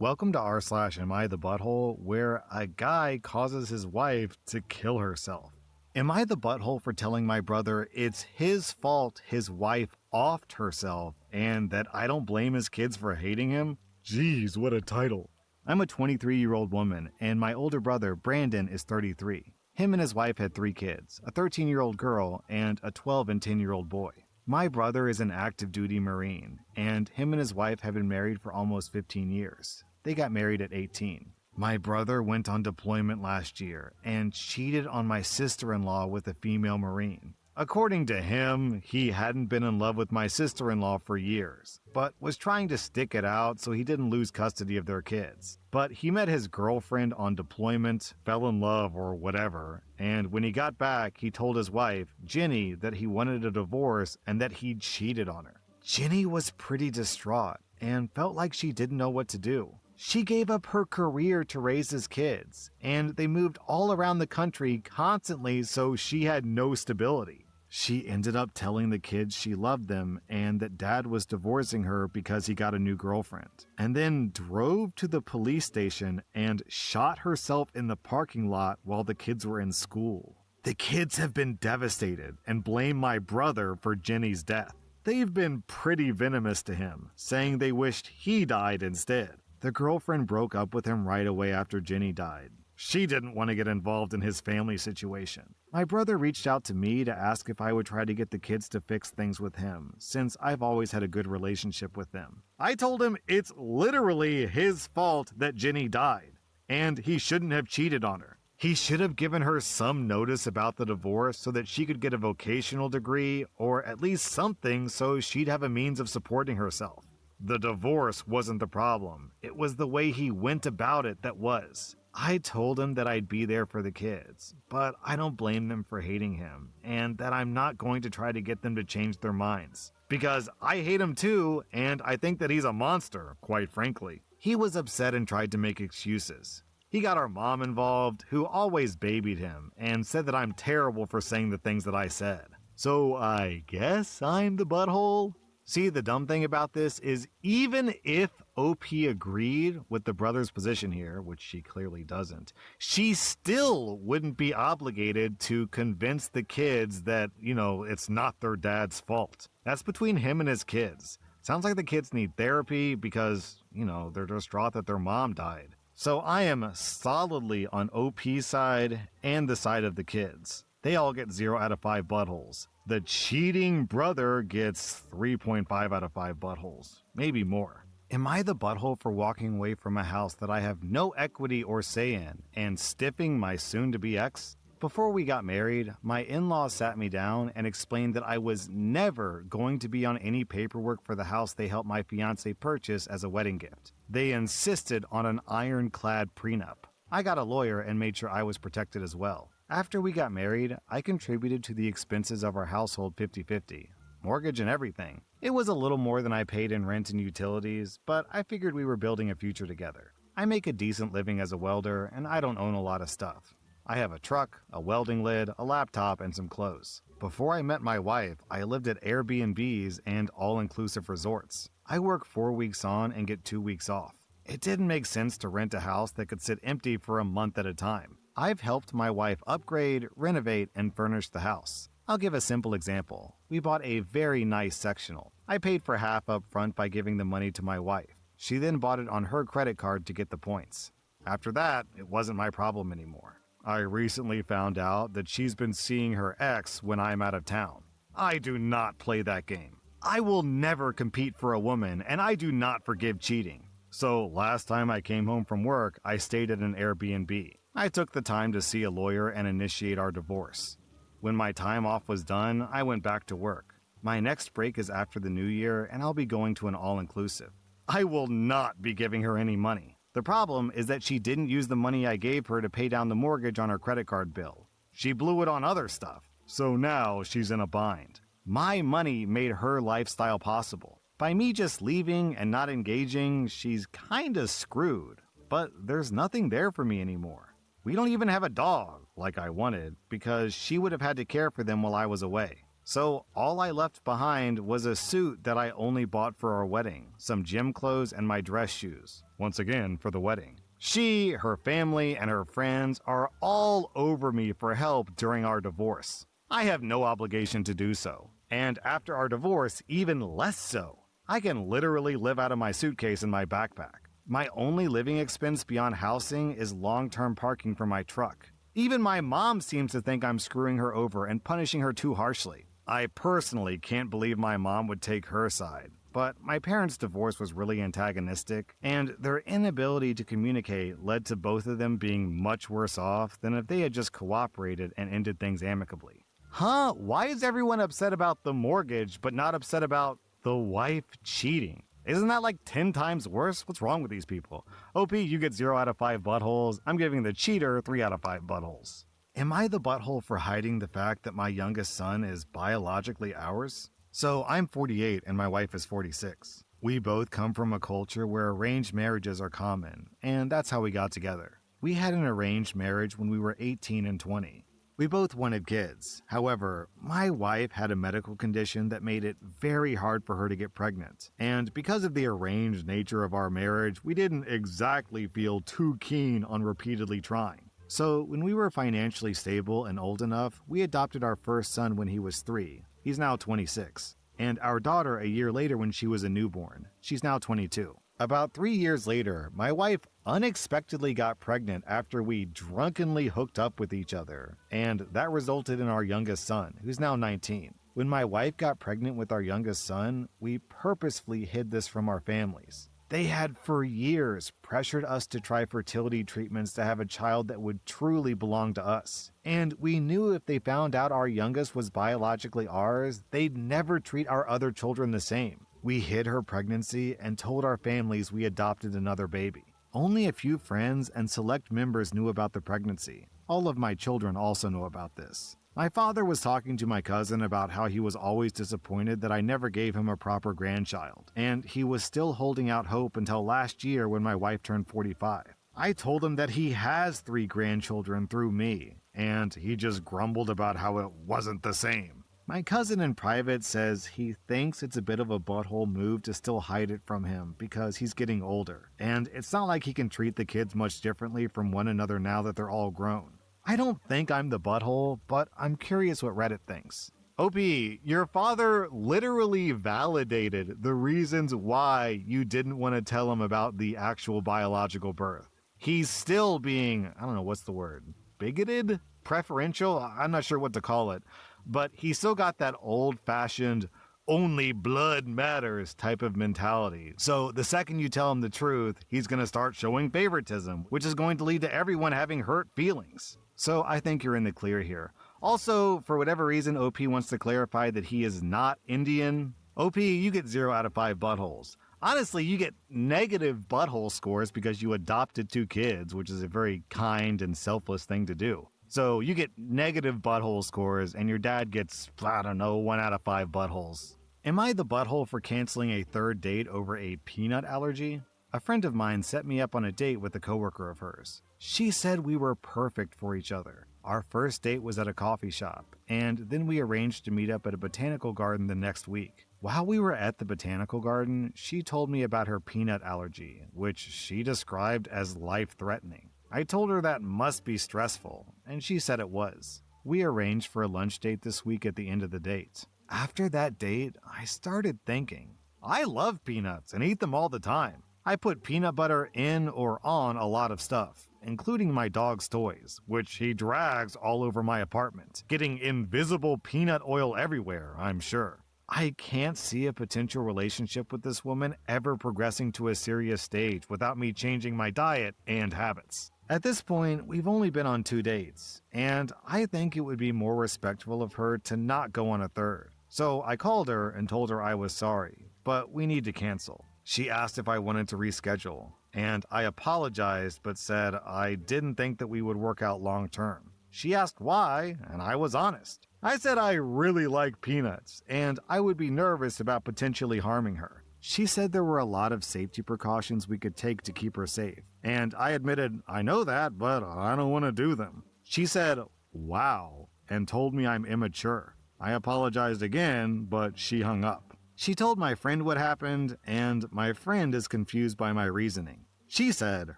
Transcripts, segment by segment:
Welcome to r/Am I the Butthole, where a guy causes his wife to kill herself. Am I the butthole for telling my brother it's his fault his wife offed herself and that I don't blame his kids for hating him? Jeez, what a title. I'm a 23-year-old woman, and my older brother, Brandon, is 33. Him and his wife had 3 kids, a 13-year-old girl and a 12 and 10-year-old boy. My brother is an active duty Marine, and him and his wife have been married for almost 15 years. They got married at 18. My brother went on deployment last year and cheated on my sister-in-law with a female Marine. According to him, he hadn't been in love with my sister-in-law for years, but was trying to stick it out so he didn't lose custody of their kids. But he met his girlfriend on deployment, fell in love or whatever, and when he got back, he told his wife, Jenny, that he wanted a divorce and that he'd cheated on her. Jenny was pretty distraught and felt like she didn't know what to do. She gave up her career to raise his kids, and they moved all around the country constantly so she had no stability. She ended up telling the kids she loved them and that dad was divorcing her because he got a new girlfriend, and then drove to the police station and shot herself in the parking lot while the kids were in school. The kids have been devastated and blame my brother for Jenny's death. They've been pretty venomous to him, saying they wished he died instead. The girlfriend broke up with him right away after Jenny died. She didn't want to get involved in his family situation. My brother reached out to me to ask if I would try to get the kids to fix things with him, since I've always had a good relationship with them. I told him it's literally his fault that Jenny died, and he shouldn't have cheated on her. He should have given her some notice about the divorce so that she could get a vocational degree, or at least something so she'd have a means of supporting herself. The divorce wasn't the problem. It was the way he went about it that was. I told him that I'd be there for the kids, but I don't blame them for hating him, and that I'm not going to try to get them to change their minds. Because I hate him too, and I think that he's a monster, quite frankly. He was upset and tried to make excuses. He got our mom involved, who always babied him, and said that I'm terrible for saying the things that I said. So I guess I'm the butthole? See, the dumb thing about this is even if OP agreed with the brother's position here, which she clearly doesn't, she still wouldn't be obligated to convince the kids that, it's not their dad's fault. That's between him and his kids. Sounds like the kids need therapy because, they're distraught that their mom died. So I am solidly on OP's side and the side of the kids. They all get 0 out of 5 buttholes. The cheating brother gets 3.5 out of 5 buttholes, maybe more. Am I the butthole for walking away from a house that I have no equity or say in and stiffing my soon-to-be ex? Before we got married, my in-laws sat me down and explained that I was never going to be on any paperwork for the house they helped my fiancé purchase as a wedding gift. They insisted on an ironclad prenup. I got a lawyer and made sure I was protected as well. After we got married, I contributed to the expenses of our household 50-50, mortgage and everything. It was a little more than I paid in rent and utilities, but I figured we were building a future together. I make a decent living as a welder, and I don't own a lot of stuff. I have a truck, a welding lid, a laptop, and some clothes. Before I met my wife, I lived at Airbnbs and all-inclusive resorts. I work 4 weeks on and get 2 weeks off. It didn't make sense to rent a house that could sit empty for a month at a time. I've helped my wife upgrade, renovate, and furnish the house. I'll give a simple example. We bought a very nice sectional. I paid for half up front by giving the money to my wife. She then bought it on her credit card to get the points. After that, it wasn't my problem anymore. I recently found out that she's been seeing her ex when I'm out of town. I do not play that game. I will never compete for a woman, and I do not forgive cheating. So last time I came home from work, I stayed at an Airbnb. I took the time to see a lawyer and initiate our divorce. When my time off was done, I went back to work. My next break is after the new year, and I'll be going to an all-inclusive. I will not be giving her any money. The problem is that she didn't use the money I gave her to pay down the mortgage on her credit card bill. She blew it on other stuff. So now she's in a bind. My money made her lifestyle possible. By me just leaving and not engaging, she's kinda screwed. But there's nothing there for me anymore. We don't even have a dog, like I wanted, because she would have had to care for them while I was away. So all I left behind was a suit that I only bought for our wedding, some gym clothes, and my dress shoes. Once again, for the wedding. She, her family, and her friends are all over me for help during our divorce. I have no obligation to do so. And after our divorce, even less so. I can literally live out of my suitcase and my backpack. My only living expense beyond housing is long-term parking for my truck. Even my mom seems to think I'm screwing her over and punishing her too harshly. I personally can't believe my mom would take her side. But my parents' divorce was really antagonistic, and their inability to communicate led to both of them being much worse off than if they had just cooperated and ended things amicably. Huh? Why is everyone upset about the mortgage but not upset about the wife cheating? Isn't that like 10 times worse? What's wrong with these people? OP, you get 0 out of 5 buttholes. I'm giving the cheater 3 out of 5 buttholes. Am I the butthole for hiding the fact that my youngest son is biologically ours? So I'm 48 and my wife is 46. We both come from a culture where arranged marriages are common, and that's how we got together. We had an arranged marriage when we were 18 and 20. We both wanted kids. However, my wife had a medical condition that made it very hard for her to get pregnant. And because of the arranged nature of our marriage, we didn't exactly feel too keen on repeatedly trying. So when we were financially stable and old enough, we adopted our first son when he was 3. He's now 26. And our daughter a year later when she was a newborn. She's now 22. About 3 years later, my wife unexpectedly got pregnant after we drunkenly hooked up with each other, and that resulted in our youngest son, who's now 19. When my wife got pregnant with our youngest son, we purposefully hid this from our families. They had for years pressured us to try fertility treatments to have a child that would truly belong to us. And we knew if they found out our youngest was biologically ours, they'd never treat our other children the same. We hid her pregnancy and told our families we adopted another baby. Only a few friends and select members knew about the pregnancy. All of my children also know about this. My father was talking to my cousin about how he was always disappointed that I never gave him a proper grandchild, and he was still holding out hope until last year when my wife turned 45. I told him that he has 3 grandchildren through me, and he just grumbled about how it wasn't the same. My cousin in private says he thinks it's a bit of a butthole move to still hide it from him because he's getting older, and it's not like he can treat the kids much differently from one another now that they're all grown. I don't think I'm the butthole, but I'm curious what Reddit thinks. OP, your father literally validated the reasons why you didn't want to tell him about the actual biological birth. He's still being, I don't know, what's the word? Bigoted? Preferential? I'm not sure what to call it. But he still got that old-fashioned, only blood matters type of mentality. So the second you tell him the truth, he's going to start showing favoritism, which is going to lead to everyone having hurt feelings. So I think you're in the clear here. Also, for whatever reason, OP wants to clarify that he is not Indian. OP, you get 0 out of 5 buttholes. Honestly, you get negative butthole scores because you adopted 2 kids, which is a very kind and selfless thing to do. So you get negative butthole scores, and your dad gets, I don't know, 1 out of 5 buttholes. Am I the butthole for canceling a 3rd date over a peanut allergy? A friend of mine set me up on a date with a coworker of hers. She said we were perfect for each other. Our first date was at a coffee shop, and then we arranged to meet up at a botanical garden the next week. While we were at the botanical garden, she told me about her peanut allergy, which she described as life-threatening. I told her that must be stressful, and she said it was. We arranged for a lunch date this week at the end of the date. After that date, I started thinking, I love peanuts and eat them all the time. I put peanut butter in or on a lot of stuff, including my dog's toys, which he drags all over my apartment, getting invisible peanut oil everywhere, I'm sure. I can't see a potential relationship with this woman ever progressing to a serious stage without me changing my diet and habits. At this point, we've only been on 2 dates, and I think it would be more respectful of her to not go on a 3rd. So I called her and told her I was sorry, but we need to cancel. She asked if I wanted to reschedule, and I apologized but said I didn't think that we would work out long term. She asked why, and I was honest. I said I really like peanuts, and I would be nervous about potentially harming her. She said there were a lot of safety precautions we could take to keep her safe, and I admitted I know that, but I don't want to do them. She said, wow, and told me I'm immature. I apologized again, but she hung up. She told my friend what happened, and my friend is confused by my reasoning. She said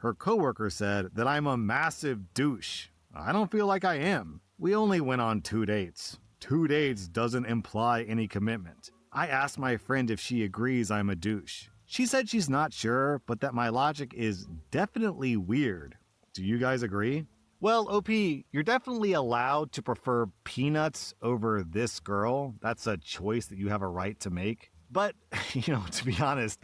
her coworker said that I'm a massive douche. I don't feel like I am. We only went on 2 dates. 2 dates doesn't imply any commitment. I asked my friend if she agrees I'm a douche. She said she's not sure, but that my logic is definitely weird. Do you guys agree? Well, OP, you're definitely allowed to prefer peanuts over this girl. That's a choice that you have a right to make. But, to be honest,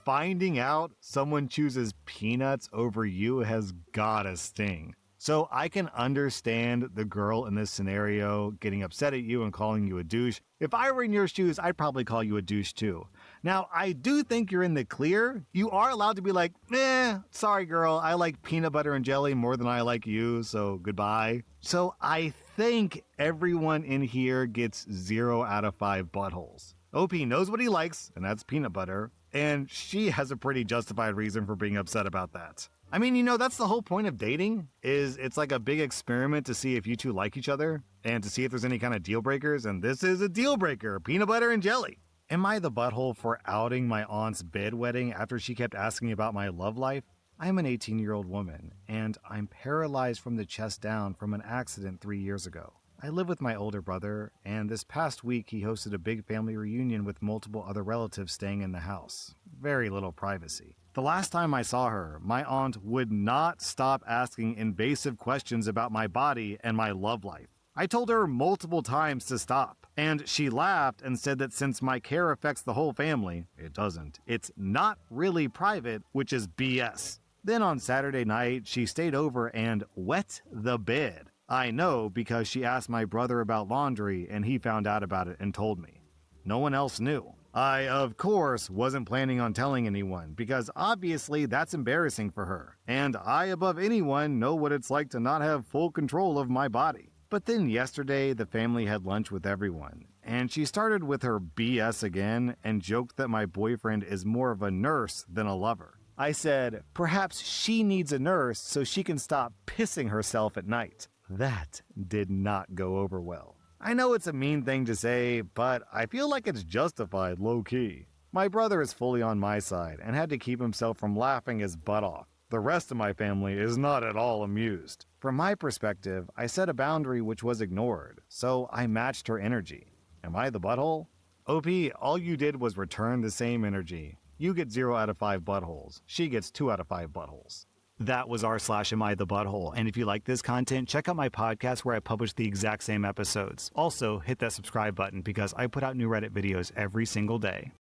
finding out someone chooses peanuts over you has gotta sting. So I can understand the girl in this scenario getting upset at you and calling you a douche. If I were in your shoes, I'd probably call you a douche too. Now, I do think you're in the clear. You are allowed to be like, sorry girl, I like peanut butter and jelly more than I like you, so goodbye. So I think everyone in here gets 0 out of 5 buttholes. OP knows what he likes, and that's peanut butter, and she has a pretty justified reason for being upset about that. I mean, that's the whole point of dating, is it's like a big experiment to see if you two like each other, and to see if there's any kind of deal breakers, and this is a deal breaker, peanut butter and jelly. Am I the butthole for outing my aunt's bedwetting after she kept asking about my love life? I am an 18-year-old woman, and I'm paralyzed from the chest down from an accident 3 years ago. I live with my older brother, and this past week he hosted a big family reunion with multiple other relatives staying in the house. Very little privacy. The last time I saw her, my aunt would not stop asking invasive questions about my body and my love life. I told her multiple times to stop, and she laughed and said that since my care affects the whole family, it doesn't. It's not really private, which is BS. Then on Saturday night, she stayed over and wet the bed. I know because she asked my brother about laundry and he found out about it and told me. No one else knew. I, of course, wasn't planning on telling anyone because obviously that's embarrassing for her. And I, above anyone, know what it's like to not have full control of my body. But then yesterday, the family had lunch with everyone, and she started with her BS again and joked that my boyfriend is more of a nurse than a lover. I said, perhaps she needs a nurse so she can stop pissing herself at night. That did not go over well. I know it's a mean thing to say, but I feel like it's justified low-key. My brother is fully on my side and had to keep himself from laughing his butt off. The rest of my family is not at all amused. From my perspective, I set a boundary which was ignored, so I matched her energy. Am I the butthole? OP, all you did was return the same energy. You get 0 out of 5 buttholes. She gets 2 out of 5 buttholes. That was r/Am I the Butthole, and if you like this content, check out my podcast where I publish the exact same episodes. Also, hit that subscribe button because I put out new Reddit videos every single day.